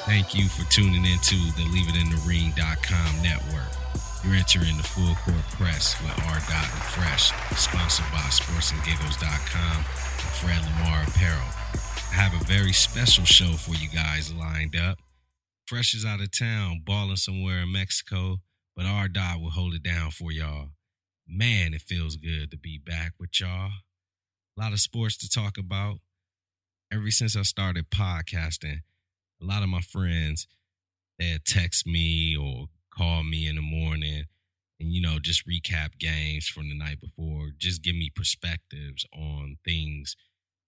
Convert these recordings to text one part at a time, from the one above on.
Thank you for tuning into the LeaveItInTheRing.com network. You're entering the Full Court Press with R. Dot and Fresh, sponsored by SportsAndGiggles.com and Fred Lamar Apparel. I have a very special show for you guys lined up. Fresh is out of town, balling somewhere in Mexico, but R. Dot will hold it down for y'all. Man, it feels good to be back with y'all. A lot of sports to talk about. Ever since I started podcasting, a lot of my friends, they'd text me or call me in the morning and, just recap games from the night before, just give me perspectives on things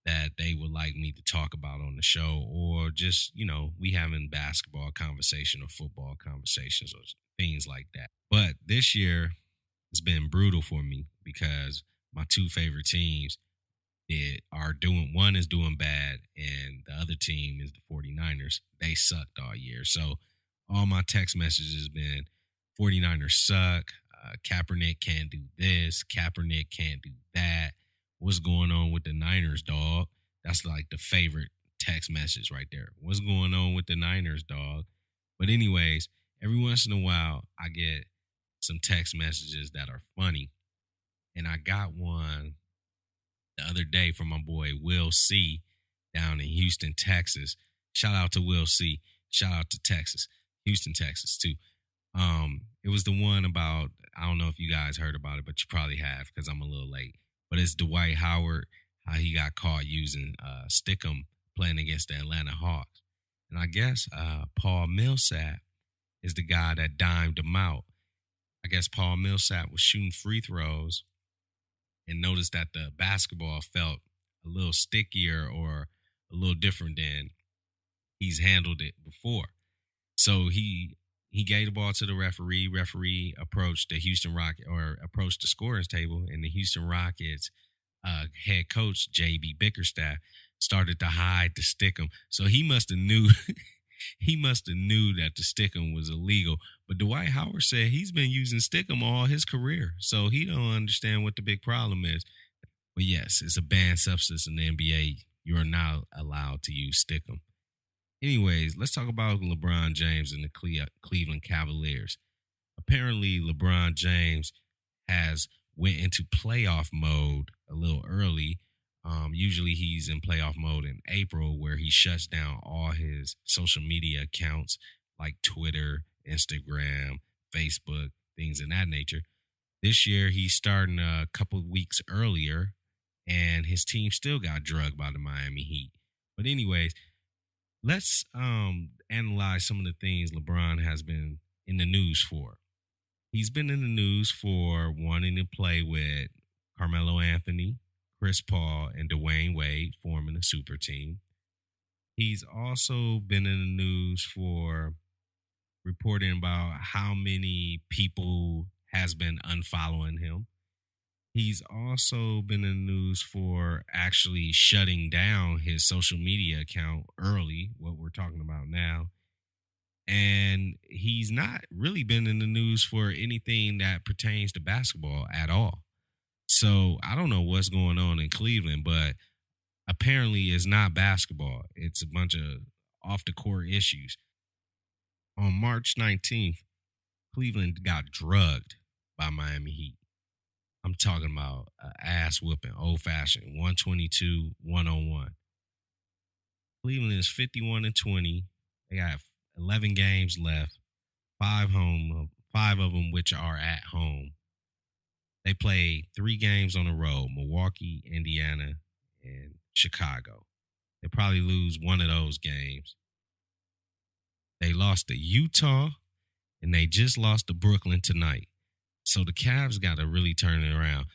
that they would like me to talk about on the show, or just, we having basketball conversation or football conversations or things like that. But this year, it's been brutal for me because my two favorite teams one is doing bad, and the other team is the 49ers. They sucked all year. So all my text messages has been 49ers suck. Kaepernick can't do this. Kaepernick can't do that. What's going on with the Niners, dog? That's like the favorite text message right there. What's going on with the Niners, dog? But anyways, every once in a while, I get some text messages that are funny. And I got one the other day from my boy Will C down in Houston, Texas. Shout out to Will C. Shout out to Texas, Houston, Texas too. It was the one about, I don't know if you guys heard about it, but you probably have because I'm a little late. But it's Dwight Howard, how he got caught using Stickum playing against the Atlanta Hawks. And I guess Paul Millsap is the guy that dimed him out. I guess Paul Millsap was shooting free throws and noticed that the basketball felt a little stickier or a little different than he's handled it before. So he gave the ball to the referee. Referee approached the approached the scorer's table, and the Houston Rockets head coach JB Bickerstaff started to hide the stickum. So he must have knew that the stickum was illegal. But Dwight Howard said he's been using stickum all his career, so he don't understand what the big problem is. But yes, it's a banned substance in the NBA. You are not allowed to use stickum. Anyways, let's talk about LeBron James and the Cleveland Cavaliers. Apparently, LeBron James has went into playoff mode a little early. Usually he's in playoff mode in April, where he shuts down all his social media accounts like Twitter, Instagram, Facebook, things of that nature. This year, he's starting a couple of weeks earlier, and his team still got drugged by the Miami Heat. But anyways, let's analyze some of the things LeBron has been in the news for. He's been in the news for wanting to play with Carmelo Anthony, Chris Paul, and Dwayne Wade, forming a super team. He's also been in the news for reporting about how many people has been unfollowing him. He's also been in the news for actually shutting down his social media account early, what we're talking about now. And he's not really been in the news for anything that pertains to basketball at all. So I don't know what's going on in Cleveland, but apparently it's not basketball. It's a bunch of off-the-court issues. On March 19th, Cleveland got drugged by Miami Heat. I'm talking about ass whooping, old-fashioned, 122-101. Cleveland is 51-20. They have 11 games left, 5 of them which are at home. They play 3 games on the road, Milwaukee, Indiana, and Chicago. They probably lose one of those games. They lost to Utah, and they just lost to Brooklyn tonight. So the Cavs got to really turn it around.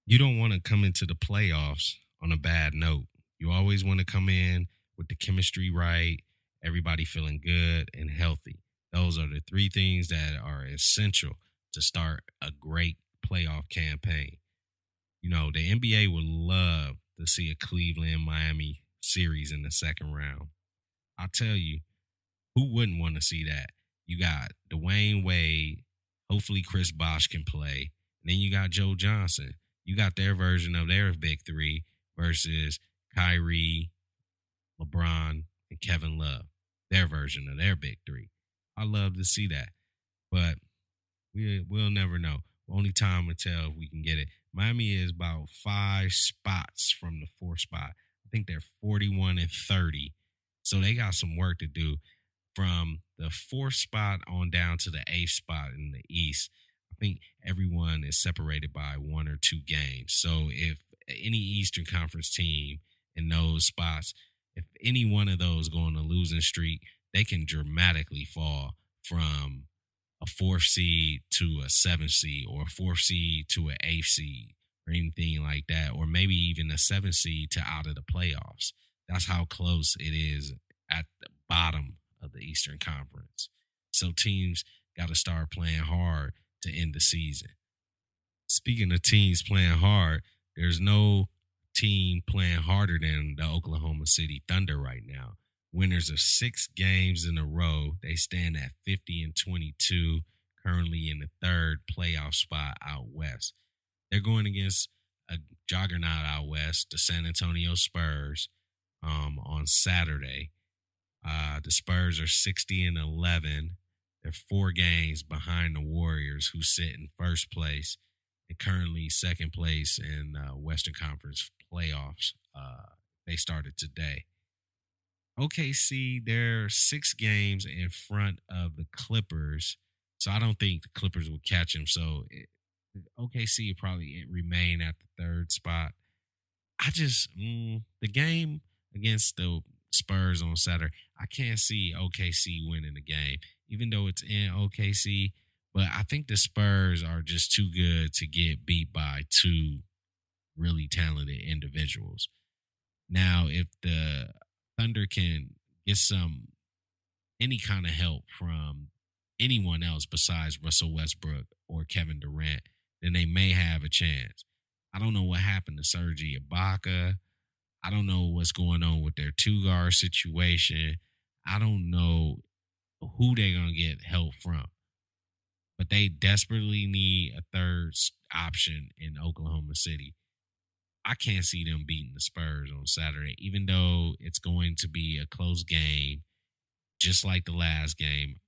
You don't want to come into the playoffs on a bad note. You always want to come in with the chemistry right, everybody feeling good and healthy. Those are the 3 things that are essential to start a great playoff campaign. The NBA would love to see a Cleveland-Miami series in the second round. I'll tell you, who wouldn't want to see that? You got Dwayne Wade. Hopefully Chris Bosh can play. And then you got Joe Johnson. You got their version of their big 3 versus Kyrie, LeBron, and Kevin Love. their version of their big three. I love to see that, but we'll never know. Only time will tell if we can get it. Miami is about 5 spots from the 4th spot. I think they're 41-30, so they got some work to do from the 4th spot on down to the 8th spot in the East. I think everyone is separated by 1 or 2 games. So if any Eastern Conference team in those spots, if any one of those go on a losing streak, they can dramatically fall from a 4th seed to a 7th seed, or a 4th seed to an 8th seed, or anything like that, or maybe even a 7th seed to out of the playoffs. That's how close it is at the bottom of the Eastern Conference. So teams got to start playing hard to end the season. Speaking of teams playing hard, there's no team playing harder than the Oklahoma City Thunder right now. Winners of 6 games in a row. They stand at 50-22, currently in the 3rd playoff spot out west. They're going against a juggernaut out west, the San Antonio Spurs, on Saturday. The Spurs are 60-11. They're 4 games behind the Warriors, who sit in 1st place and currently 2nd place in Western Conference playoffs. They started today. OKC, they're 6 games in front of the Clippers, so I don't think the Clippers will catch them. So OKC will probably remain at the 3rd spot. The game against the Spurs on Saturday, I can't see OKC winning the game, even though it's in OKC. But I think the Spurs are just too good to get beat by 2 really talented individuals. Now, if the Thunder can get any kind of help from anyone else besides Russell Westbrook or Kevin Durant, then they may have a chance. I don't know what happened to Serge Ibaka. I don't know what's going on with their 2-guard situation. I don't know who they're going to get help from. But they desperately need a 3rd option in Oklahoma City. I can't see them beating the Spurs on Saturday, even though it's going to be a close game, just like the last game.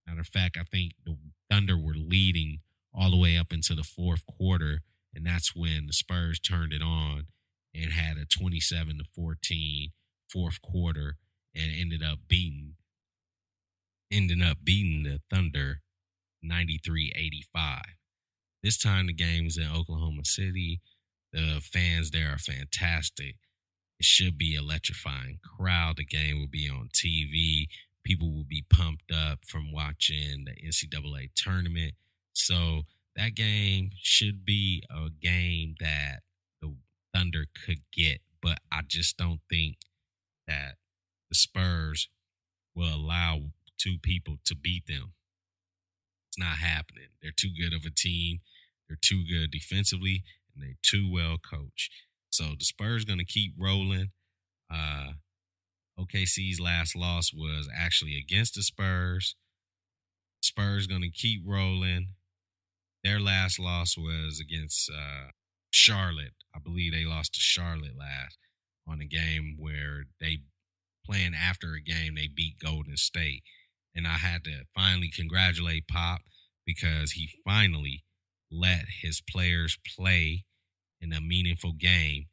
Matter of fact, I think the Thunder were leading all the way up into the 4th quarter, and that's when the Spurs turned it on and had a 27-14 4th quarter and ended up beating the Thunder 93-85. This time the game is in Oklahoma City. The fans there are fantastic. It should be electrifying crowd. The game will be on TV. People will be pumped up from watching the NCAA tournament. So that game should be a game that the Thunder could get. But I just don't think that the Spurs will allow 2 people to beat them. It's not happening. They're too good of a team. They're too good defensively, and they're too well coached. So the Spurs going to keep rolling. OKC's last loss was actually against the Spurs. Spurs going to keep rolling. Their last loss was against Charlotte. I believe they lost to Charlotte last on a game where they playing after a game they beat Golden State. And I had to finally congratulate Pop because he finally let his players play in a meaningful game.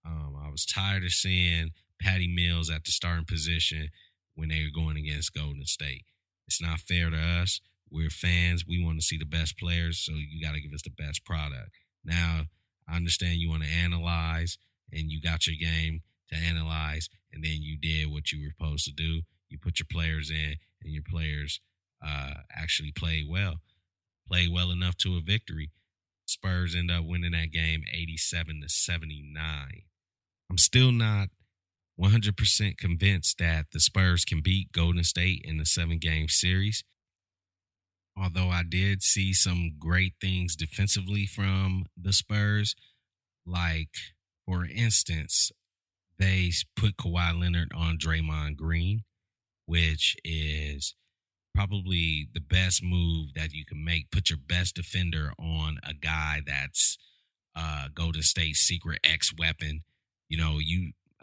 I was tired of seeing Patty Mills at the starting position when they were going against Golden State. It's not fair to us. We're fans. We want to see the best players, so you got to give us the best product. Now, I understand you want to analyze, and you got your game to analyze, and then you did what you were supposed to do. You put your players in, and your players actually played well enough to a victory. Spurs end up winning that game 87-79. I'm still not 100% convinced that the Spurs can beat Golden State in the 7-game series. Although I did see some great things defensively from the Spurs. Like, for instance, they put Kawhi Leonard on Draymond Green, which is probably the best move that you can make. Put your best defender on a guy that's Golden State's secret X weapon. You know,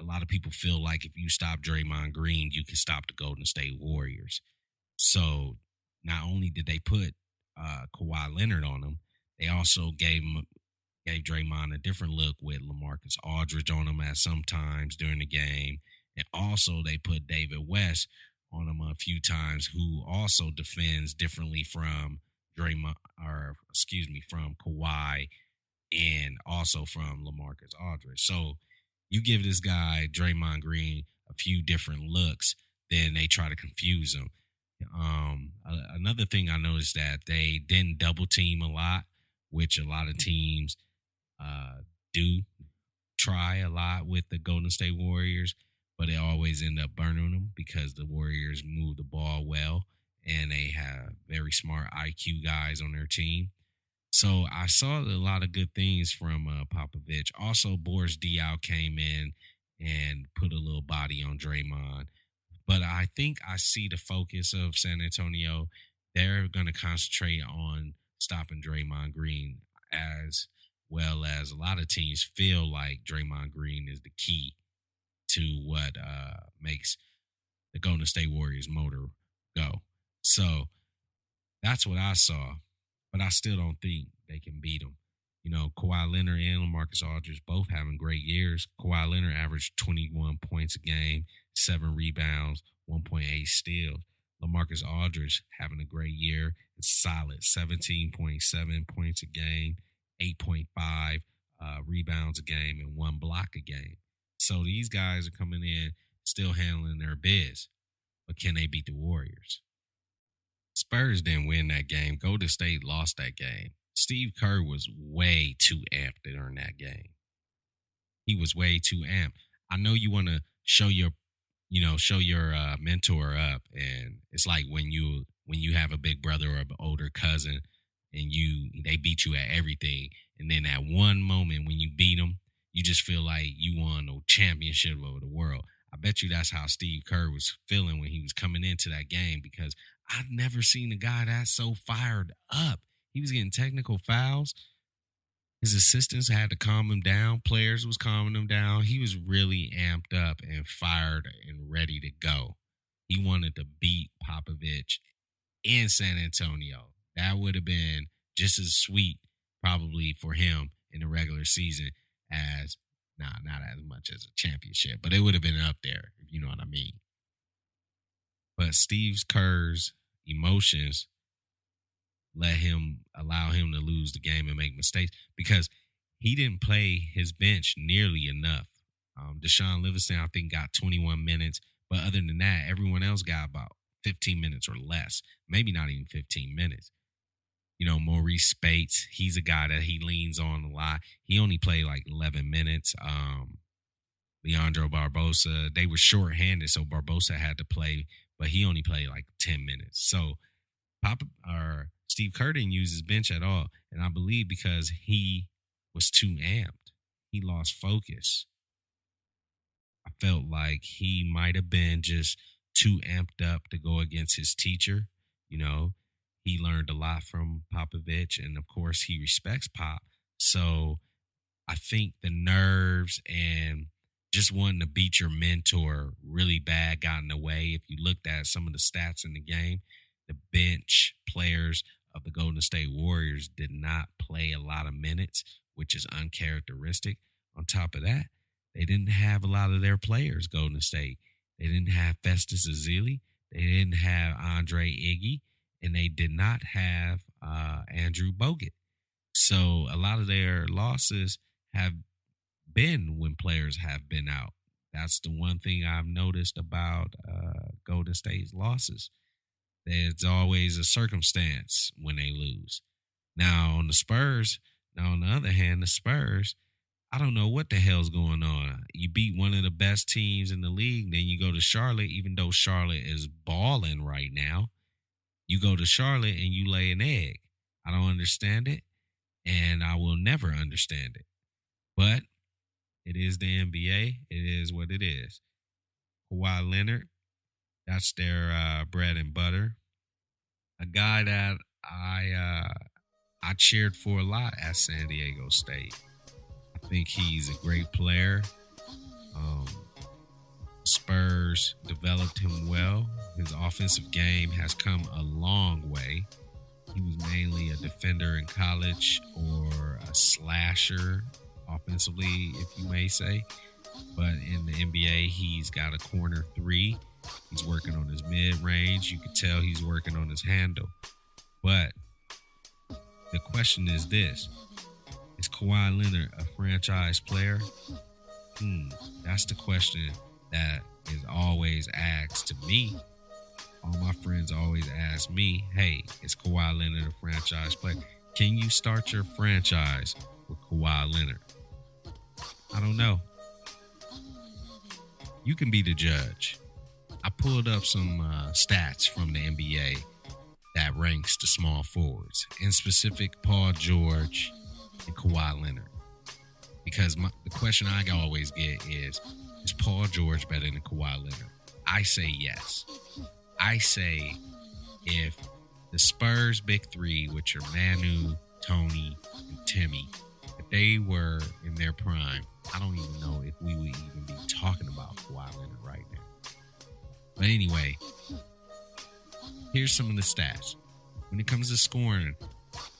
a lot of people feel like if you stop Draymond Green, you can stop the Golden State Warriors. So not only did they put Kawhi Leonard on him, they also gave Draymond a different look with LaMarcus Aldridge on him at some times during the game. And also they put David West on him a few times, who also defends differently from from Kawhi and also from LaMarcus Aldridge. So you give this guy, Draymond Green, a few different looks, then they try to confuse him. Another thing I noticed that they didn't double team a lot, which a lot of teams do try a lot with the Golden State Warriors, but they always end up burning them because the Warriors move the ball well and they have very smart IQ guys on their team. So I saw a lot of good things from Popovich. Also, Boris Diaw came in and put a little body on Draymond. But I think I see the focus of San Antonio. They're going to concentrate on stopping Draymond Green, as well as a lot of teams feel like Draymond Green is the key to what makes the Golden State Warriors motor go. So that's what I saw, but I still don't think they can beat them. You know, Kawhi Leonard and LaMarcus Aldridge both having great years. Kawhi Leonard averaged 21 points a game, 7 rebounds, 1.8 steals. LaMarcus Aldridge having a great year. It's solid, 17.7 points a game, 8.5 rebounds a game, and 1 block a game. So these guys are coming in, still handling their biz. But can they beat the Warriors? Spurs didn't win that game. Golden State lost that game. Steve Kerr was way too amped during that game. He was way too amped. I know you want to show your mentor up, and it's like when you have a big brother or an older cousin, and they beat you at everything, and then at one moment when you beat them, you just feel like you won a championship over the world. I bet you that's how Steve Kerr was feeling when he was coming into that game, because I've never seen a guy that's so fired up. He was getting technical fouls. His assistants had to calm him down. Players was calming him down. He was really amped up and fired and ready to go. He wanted to beat Popovich in San Antonio. That would have been just as sweet probably for him in the regular season as, not as much as a championship, but it would have been up there, if you know what I mean. But Steve Kerr's emotions allow him to lose the game and make mistakes, because he didn't play his bench nearly enough. Deshaun Livingston, I think, got 21 minutes, but other than that, everyone else got about 15 minutes or less, maybe not even 15 minutes. You know, Maurice Spates, he's a guy that he leans on a lot. He only played like 11 minutes. Leandro Barbosa, they were shorthanded, so Barbosa had to play, but he only played like 10 minutes. So Steve Kerr didn't use his bench at all, and I believe because he was too amped. He lost focus. I felt like he might have been just too amped up to go against his teacher. You know, he learned a lot from Popovich, and of course he respects Pop. So I think the nerves and just wanting to beat your mentor really bad got in the way. If you looked at some of the stats in the game, the bench players of the Golden State Warriors did not play a lot of minutes, which is uncharacteristic. On top of that, they didn't have a lot of their players, Golden State. They didn't have Festus Ezeli. They didn't have Andre Iggy. And they did not have Andrew Bogut. So a lot of their losses have been when players have been out. That's the one thing I've noticed about Golden State's losses. There's always a circumstance when they lose. Now, on the other hand, the Spurs, I don't know what the hell's going on. You beat one of the best teams in the league, then you go to Charlotte, even though Charlotte is balling right now. You go to Charlotte and you lay an egg. I don't understand it, and I will never understand it. But it is the NBA. It is what it is. Kawhi Leonard, that's their bread and butter. A guy that I cheered for a lot at San Diego State. I think he's a great player. Spurs developed him well. His offensive game has come a long way. He was mainly a defender in college or a slasher offensively, if you may say. But in the NBA, he's got a corner three. He's working on his mid-range. You can tell he's working on his handle. But the question is this. Is Kawhi Leonard a franchise player? That's the question that is always asked to me. All my friends always ask me, hey, is Kawhi Leonard a franchise player? Can you start your franchise with Kawhi Leonard? I don't know. You can be the judge. I pulled up some stats from the NBA that ranks the small forwards, in specific Paul George and Kawhi Leonard. Because the question I always get is Paul George better than Kawhi Leonard? I say yes. I say if the Spurs big three, which are Manu, Tony, and Timmy, if they were in their prime, I don't even know if we would even be talking about Kawhi Leonard right now. But anyway, here's some of the stats. When it comes to scoring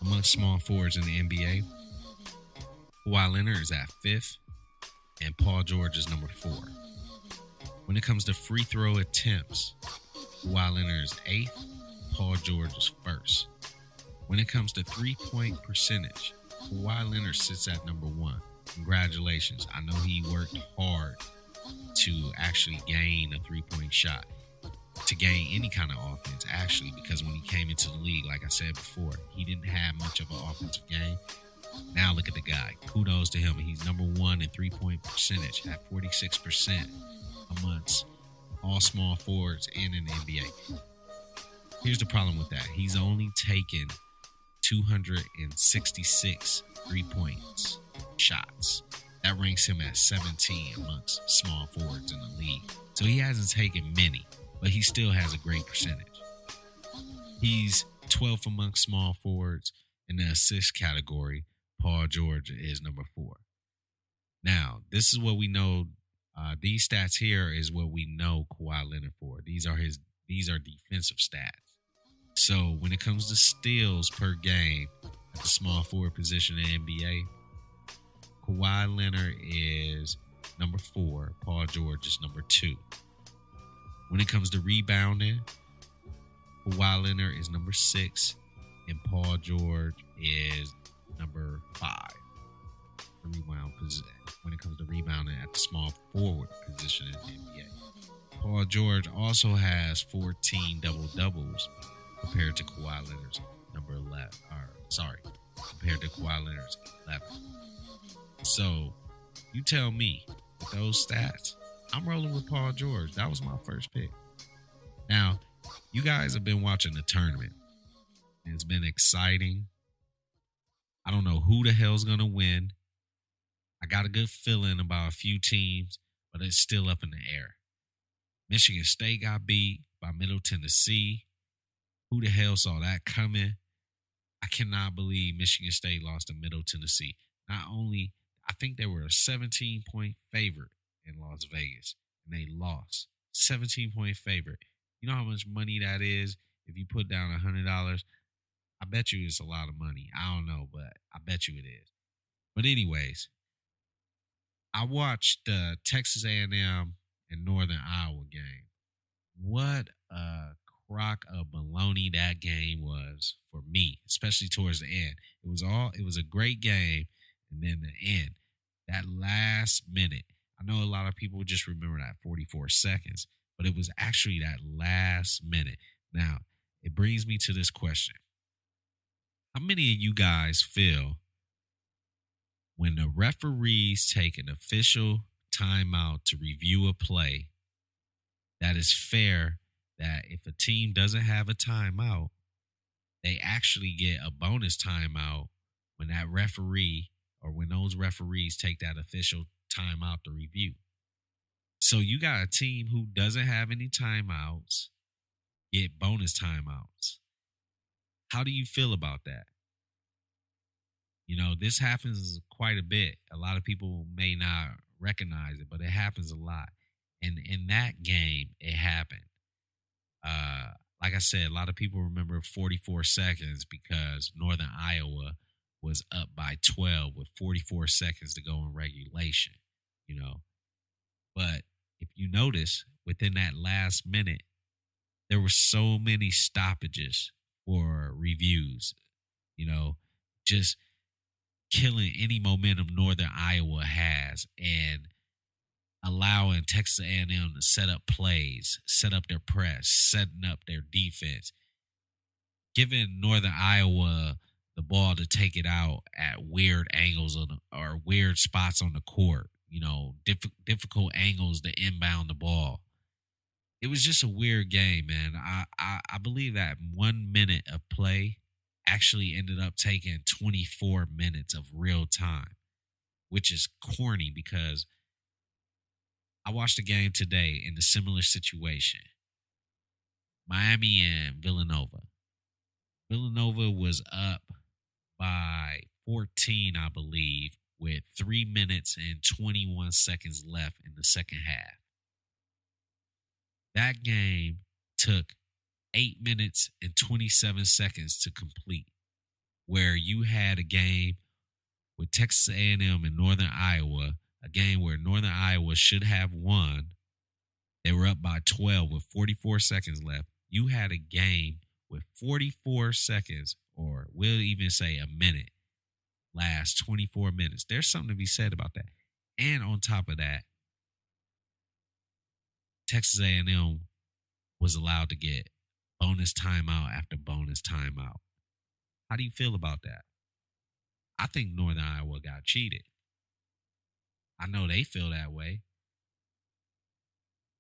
among small forwards in the NBA, Kawhi Leonard is at 5th, and Paul George is number 4. When it comes to free throw attempts, Kawhi Leonard is 8th, Paul George is 1st. When it comes to three-point percentage, Kawhi Leonard sits at number 1. Congratulations. I know he worked hard to actually gain a three-point shot, to gain any kind of offense, actually, because when he came into the league, like I said before, he didn't have much of an offensive game. Now look at the guy. Kudos to him. He's number 1 in three-point percentage at 46% amongst all small forwards and in the NBA. Here's the problem with that. He's only taken 266 3-point shots. That ranks him at 17 amongst small forwards in the league. So he hasn't taken many, but he still has a great percentage. He's 12th amongst small forwards. In the assist category, Paul George is number 4. Now, this is what we know. These stats here is what we know Kawhi Leonard for. These are defensive stats. So when it comes to steals per game at the small forward position in the NBA, Kawhi Leonard is number 4. Paul George is number 2. When it comes to rebounding, Kawhi Leonard is number 6, and Paul George is number 5. When it comes to rebounding at the small forward position in the NBA, Paul George also has 14 double-doubles compared to Kawhi Leonard's compared to Kawhi Leonard's 11. So, you tell me, with those stats, I'm rolling with Paul George. That was my first pick. Now, you guys have been watching the tournament. It's been exciting. I don't know who the hell's going to win. I got a good feeling about a few teams, but it's still up in the air. Michigan State got beat by Middle Tennessee. Who the hell saw that coming? I cannot believe Michigan State lost to Middle Tennessee. Not only, I think they were a 17-point favorite in Las Vegas, and they lost. 17-point favorite. You know how much money that is if you put down $100? I bet you it's a lot of money. I don't know, but I bet you it is. But anyways, I watched the Texas A&M and Northern Iowa game. What a crock of baloney that game was for me, especially towards the end. It was a great game, and then the end, that last minute. I know a lot of people just remember that 44 seconds, but it was actually that last minute. Now, it brings me to this question. How many of you guys feel when the referees take an official timeout to review a play, that is fair that if a team doesn't have a timeout, they actually get a bonus timeout when that referee or when those referees take that official timeout to review? So you got a team who doesn't have any timeouts get bonus timeouts. How do you feel about that? You know, this happens quite a bit. A lot of people may not recognize it, but it happens a lot. And in that game, it happened. Like I said, a lot of people remember 44 seconds because Northern Iowa was up by 12 with 44 seconds to go in regulation, you know. But if you notice, within that last minute, there were so many stoppages for reviews, you know, just killing any momentum Northern Iowa has and allowing Texas A&M to set up plays, set up their press, setting up their defense, giving Northern Iowa the ball to take it out at weird angles or weird spots on the court, you know, difficult angles to inbound the ball. It was just a weird game, man. I believe that 1 minute of play actually ended up taking 24 minutes of real time, which is corny because I watched a game today in a similar situation. Miami and Villanova. Villanova was up by 14, I believe, with 3 minutes and 21 seconds left in the second half. That game took 8 minutes and 27 seconds to complete, where you had a game with Texas A&M and Northern Iowa, a game where Northern Iowa should have won. They were up by 12 with 44 seconds left. You had a game with 44 seconds, or we'll even say a minute, last 24 minutes. There's something to be said about that. And on top of that, Texas A&M was allowed to get bonus timeout after bonus timeout. How do you feel about that? I think Northern Iowa got cheated. I know they feel that way.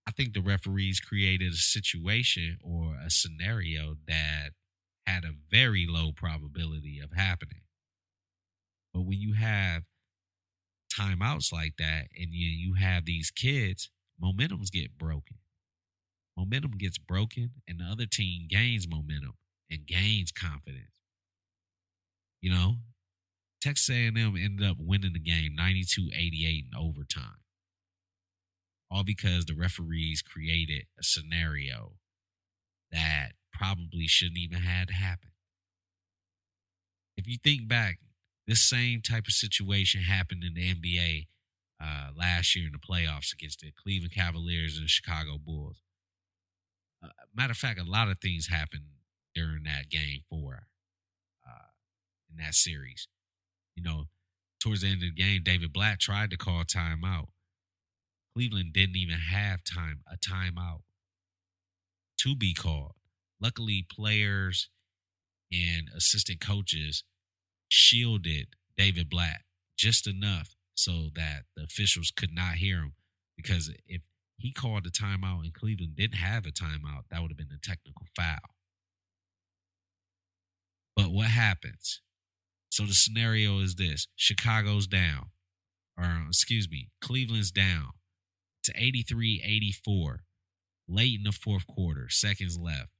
I think the referees created a situation or a scenario that had a very low probability of happening. But when you have timeouts like that and you have these kids, momentums get broken. Momentum gets broken and the other team gains momentum and gains confidence. You know, Texas A&M ended up winning the game 92-88 in overtime. All because the referees created a scenario that probably shouldn't even have to happen. If you think back, this same type of situation happened in the NBA last year in the playoffs against the Cleveland Cavaliers and the Chicago Bulls. Matter of fact, a lot of things happened during that game four in that series. You know, towards the end of the game, David Blatt tried to call timeout. Cleveland didn't even have a timeout to be called. Luckily, players and assistant coaches shielded David Blatt just enough so that the officials could not hear him. Because if he called a timeout and Cleveland didn't have a timeout, that would have been a technical foul. But what happens? So the scenario is this. Chicago's down. Cleveland's down to 83-84. Late in the fourth quarter, seconds left.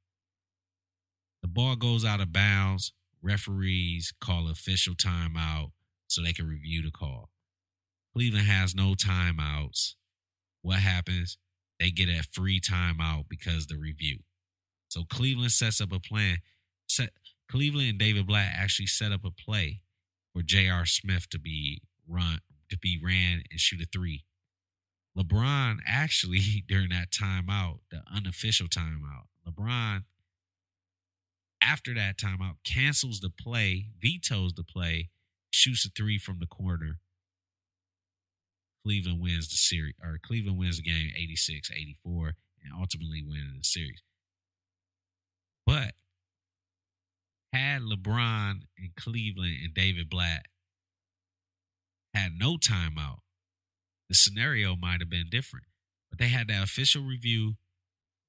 The ball goes out of bounds. Referees call official timeout so they can review the call. Cleveland has no timeouts. What happens? They get a free timeout because of the review. So Cleveland sets up a plan. Cleveland and David Blatt actually set up a play for J.R. Smith to be ran and shoot a three. LeBron actually, during that timeout, the unofficial timeout, LeBron, after that timeout, cancels the play, vetoes the play, shoots a three from the corner. Cleveland wins the series, or Cleveland wins the game 86-84 and ultimately wins the series. But had LeBron and Cleveland and David Blatt had no timeout, the scenario might have been different. But they had that official review,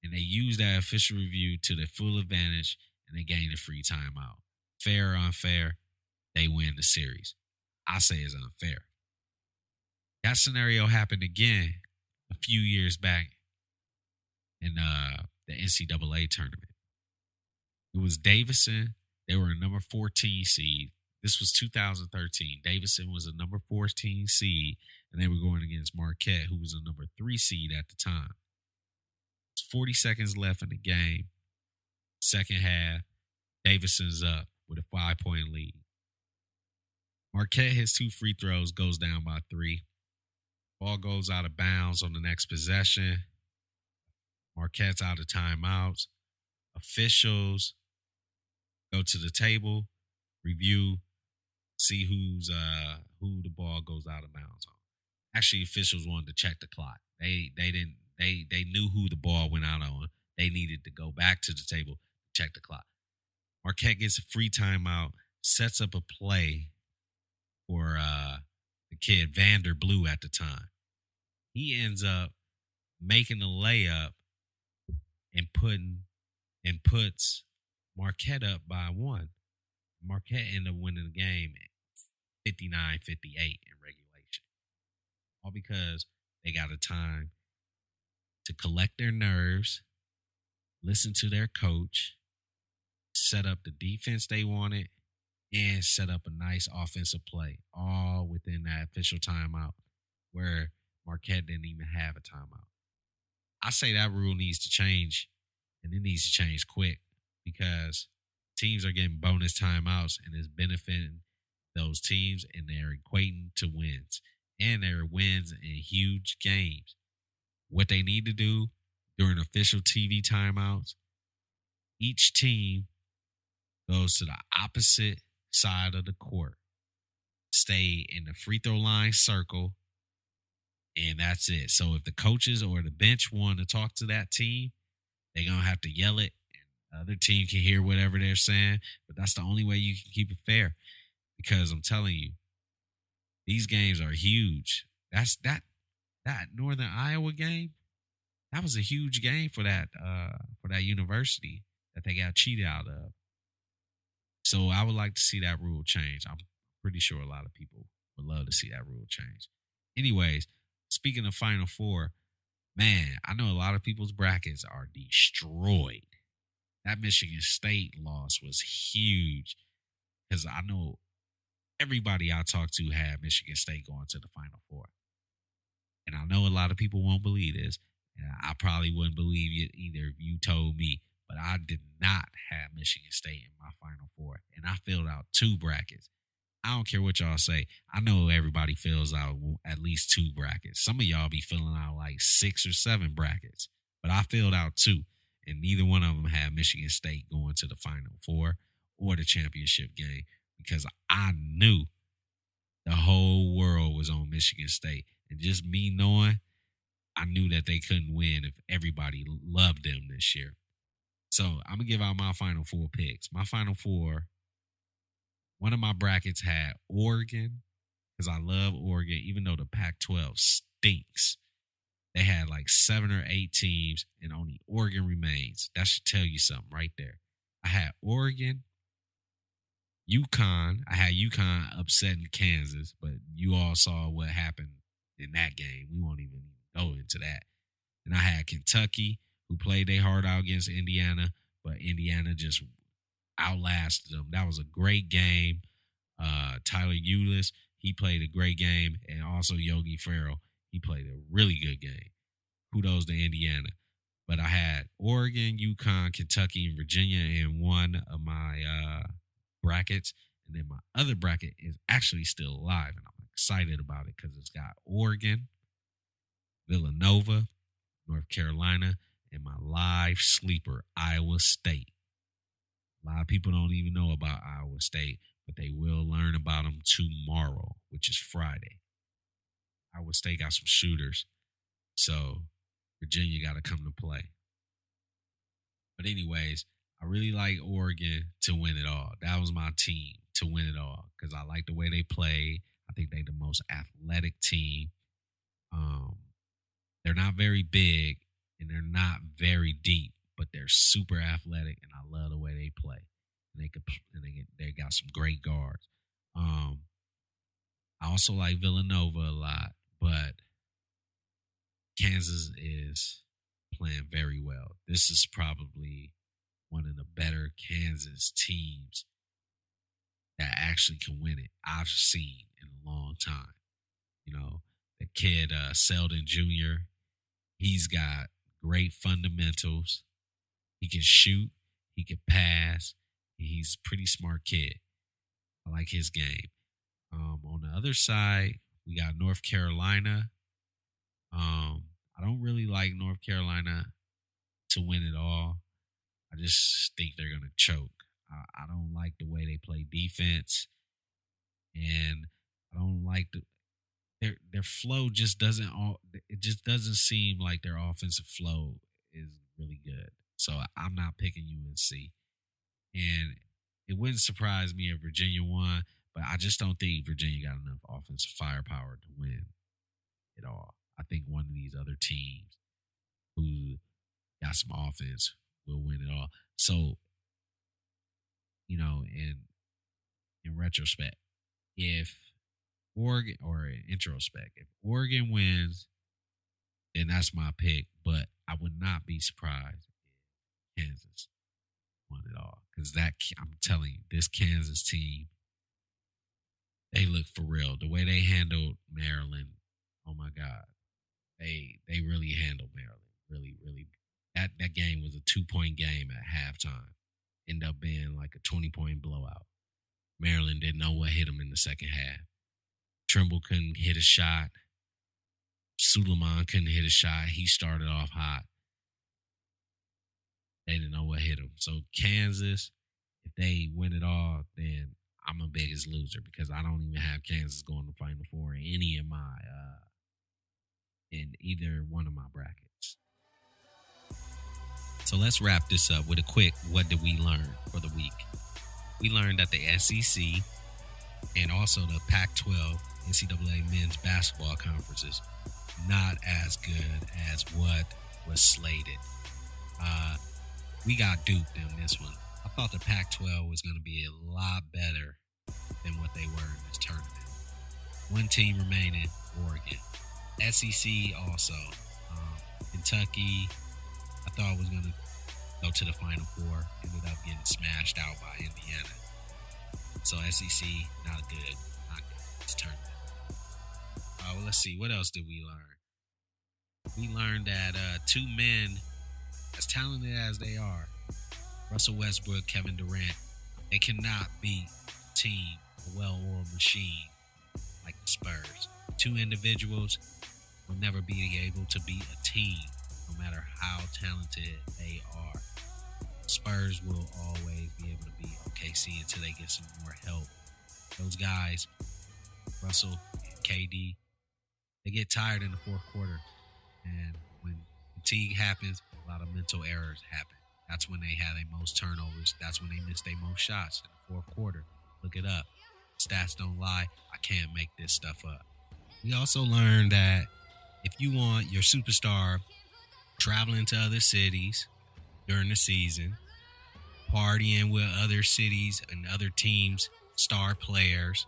and they used that official review to their full advantage, and they gained a free timeout. Fair or unfair, they win the series. I say it's unfair. That scenario happened again a few years back in the NCAA tournament. It was Davidson. They were a number 14 seed. This was 2013. Davidson was a number 14 seed. and they were going against Marquette, who was a number 3 seed at the time. 40 seconds left in the game. Second half, Davison's up with a 5-point lead. Marquette hits 2 free throws, goes down by 3. Ball goes out of bounds on the next possession. Marquette's out of timeouts. Officials go to the table, review, see who the ball goes out of bounds on. Actually, officials wanted to check the clock. They knew who the ball went out on. They needed to go back to the table, check the clock. Marquette gets a free timeout, sets up a play for the kid Vander Blue at the time. He ends up making a layup and puts Marquette up by 1. Marquette ended up winning the game 59-58 in regulation. All because they got a time to collect their nerves, listen to their coach, set up the defense they wanted, and set up a nice offensive play, all within that official timeout where Marquette didn't even have a timeout. I say that rule needs to change, and it needs to change quick because teams are getting bonus timeouts, and it's benefiting those teams, and they're equating to wins. And they're wins in huge games. What they need to do during official TV timeouts, each team goes to the opposite side of the court, stay in the free throw line circle, and that's it. So if the coaches or the bench want to talk to that team, they're going to have to yell it, and the other team can hear whatever they're saying, but that's the only way you can keep it fair, because I'm telling you, these games are huge. That Northern Iowa game, that was a huge game for that university that they got cheated out of. So I would like to see that rule change. I'm pretty sure a lot of people would love to see that rule change. Anyways, speaking of Final Four, man, I know a lot of people's brackets are destroyed. That Michigan State loss was huge because I know everybody I talked to had Michigan State going to the Final Four. And I know a lot of people won't believe this, and I probably wouldn't believe it either if you told me, but I did not have Michigan State in my Final Four, and I filled out 2 brackets. I don't care what y'all say. I know everybody fills out at least 2 brackets. Some of y'all be filling out like 6 or 7 brackets, but I filled out 2, and neither one of them had Michigan State going to the Final Four or the championship game because I knew the whole world was on Michigan State. And just me knowing, I knew that they couldn't win if everybody loved them this year. So I'm going to give out my Final Four picks. My Final Four, one of my brackets had Oregon, because I love Oregon, even though the Pac-12 stinks. They had like 7 or 8 teams, and only Oregon remains. That should tell you something right there. I had Oregon, UConn. I had UConn upsetting Kansas, but you all saw what happened in that game. We won't even go into that. And I had Kentucky, who played their heart out against Indiana, but Indiana just outlasted them. That was a great game. Tyler Ulis, he played a great game, and also Yogi Ferrell, he played a really good game. Kudos to Indiana. But I had Oregon, UConn, Kentucky, and Virginia in one of my brackets. And then my other bracket is actually still alive, and I'm excited about it because it's got Oregon, Villanova, North Carolina, and my live sleeper, Iowa State. A lot of people don't even know about Iowa State, but they will learn about them tomorrow, which is Friday. Iowa State got some shooters, so Virginia got to come to play. But anyways, I really like Oregon to win it all. That was my team to win it all because I like the way they play. I think they're the most athletic team. They're not very big and they're not very deep, but they're super athletic, and I love the way they play. And they got some great guards. I also like Villanova a lot, but Kansas is playing very well. This is probably one of the better Kansas teams that actually can win it I've seen in a long time. You know, The kid, Selden Jr., he's got great fundamentals. He can shoot. He can pass. He's a pretty smart kid. I like his game. On the other side, we got North Carolina. I don't really like North Carolina to win it all. I just think they're going to choke. I don't like the way they play defense. And I don't like their flow just doesn't seem like their offensive flow is really good. So I'm not picking UNC. And it wouldn't surprise me if Virginia won, but I just don't think Virginia got enough offensive firepower to win it all. I think one of these other teams who got some offense will win it all. So, in retrospect, if Oregon, or in introspect, if Oregon wins, then that's my pick. But I would not be surprised if Kansas won it all. Because I'm telling you, this Kansas team, they look for real. The way they handled Maryland, oh my God. They really handled Maryland. Really, really. That game was a 2-point game at halftime. Ended up being like a 20-point blowout. Maryland didn't know what hit them in the second half. Trimble couldn't hit a shot. Suleiman couldn't hit a shot. He started off hot. They didn't know what hit them. So Kansas, if they win it all, then I'm a biggest loser because I don't even have Kansas going to Final Four in any of my in either one of my brackets. So let's wrap this up with a quick what did we learn for the week. We learned that the SEC and also the Pac-12 NCAA men's basketball conferences not as good as what was slated. We got duped in this one. I thought the Pac-12 was going to be a lot better than what they were in this tournament. One team remaining, Oregon. SEC also. Kentucky, I thought was going to go to the Final Four. Ended up getting smashed out by Indiana. So SEC, not good this tournament. Well, let's see. What else did we learn? We learned that two men, as talented as they are, Russell Westbrook, Kevin Durant, they cannot beat a team, a well-oiled machine like the Spurs. Two individuals will never be able to beat a team, no matter how talented they are. Spurs will always be able to beat OKC until they get some more help. Those guys, Russell and KD, they get tired in the fourth quarter. And when fatigue happens, a lot of mental errors happen. That's when they have their most turnovers. That's when they miss their most shots in the fourth quarter. Look it up. Stats don't lie. I can't make this stuff up. We also learned that if you want your superstar traveling to other cities during the season, partying with other cities and other teams' star players,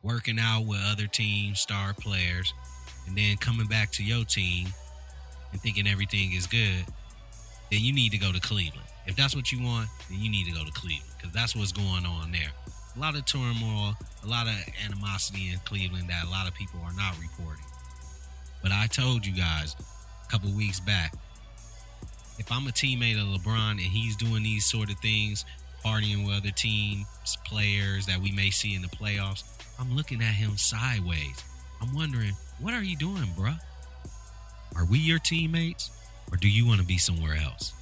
working out with other teams' star players, and then coming back to your team and thinking everything is good, then you need to go to Cleveland. If that's what you want, then you need to go to Cleveland because that's what's going on there. A lot of turmoil, a lot of animosity in Cleveland that a lot of people are not reporting. But I told you guys a couple weeks back, if I'm a teammate of LeBron and he's doing these sort of things, partying with other teams, players that we may see in the playoffs, I'm looking at him sideways. I'm wondering, what are you doing, bruh? Are we your teammates or do you want to be somewhere else?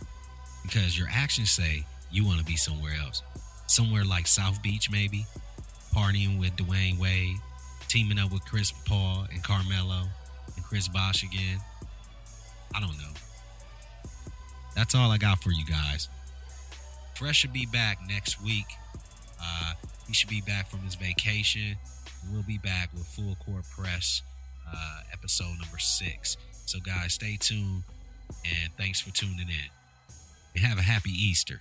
Because your actions say you want to be somewhere else. Somewhere like South Beach, maybe, partying with Dwayne Wade, teaming up with Chris Paul and Carmelo and Chris Bosh again. I don't know. That's all I got for you guys. Fresh should be back next week. He should be back from his vacation. We'll be back with Full Court Press, episode number 6. So, guys, stay tuned, and thanks for tuning in. And have a happy Easter.